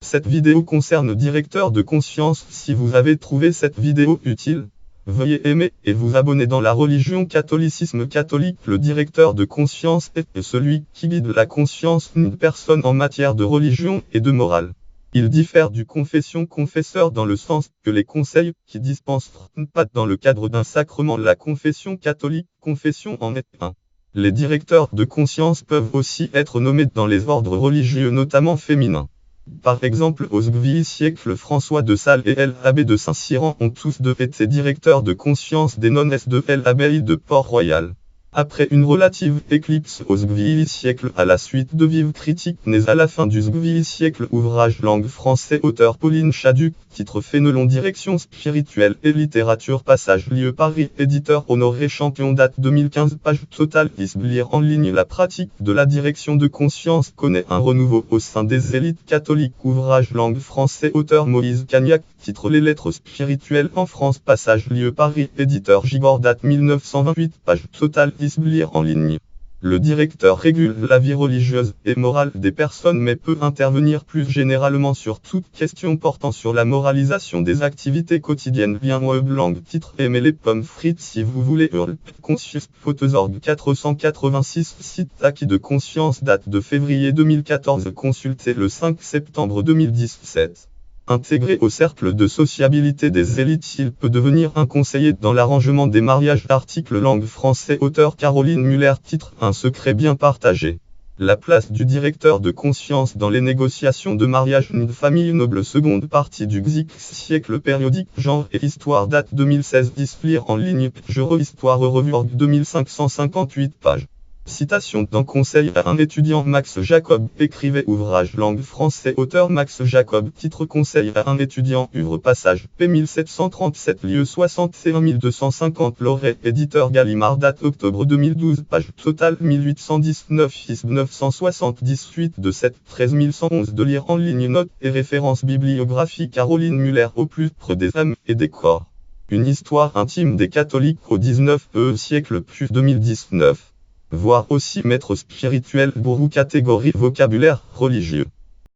Cette vidéo concerne directeur de conscience. Si vous avez trouvé cette vidéo utile, veuillez aimer et vous abonner. Dans la religion catholicisme catholique, le directeur de conscience est celui qui guide la conscience d'une personne en matière de religion et de morale. Il diffère du confesseur dans le sens que les conseils qui dispensent pas dans le cadre d'un sacrement. La confession catholique, confession en est un. Les directeurs de conscience peuvent aussi être nommés dans les ordres religieux, notamment féminins. Par exemple, au XVIIe siècle, François de Sales et l'abbé de Saint-Cyran ont tous deux été directeurs de conscience des nonnes de l'abbaye de Port-Royal. Après une relative éclipse au XVIIe siècle à la suite de vives critiques nées à la fin du XVIIe siècle, ouvrage langue français, auteur Pauline Chaduc, titre Fénelon, direction spirituelle et littérature, passage lieu Paris, éditeur Honoré Champion, date 2015, page totale. Lire en ligne. La pratique de la direction de conscience connaît un renouveau au sein des élites catholiques, ouvrage langue français, auteur Moïse Cagnac, titre Les lettres spirituelles en France, passage lieu Paris, éditeur Gibor, date 1928, page totale. Lire en ligne. Le directeur régule la vie religieuse et morale des personnes mais peut intervenir plus généralement sur toute question portant sur la moralisation des activités quotidiennes. Bien web langue, titre Aimer les pommes frites si vous voulez. Conscious Photosorg 486, site acquis de conscience, date de février 2014, consulté le 5 septembre 2017. Intégré au cercle de sociabilité des élites, il peut devenir un conseiller dans l'arrangement des mariages. Article langue français, auteur Caroline Muller, titre Un secret bien partagé. La place du directeur de conscience dans les négociations de mariage. Une famille noble, seconde partie du XIX siècle, périodique Genre et Histoire, date 2016. Lire en ligne. Histoire revue 2558 pages. Citation d'un conseil à un étudiant. Max Jacob écrivait. Ouvrage langue français, auteur Max Jacob, titre Conseil à un étudiant, œuvre, passage p. 1737, lieu 61250, Loret, éditeur Gallimard, date octobre 2012, page totale 1819, 978 de 7, 13111 de lire en ligne. Notes et références bibliographiques. Caroline Muller, au plus près des âmes et des corps. Une histoire intime des catholiques au 19e siècle, plus 2019. Voir aussi maître spirituel, gourou, catégorie vocabulaire religieux.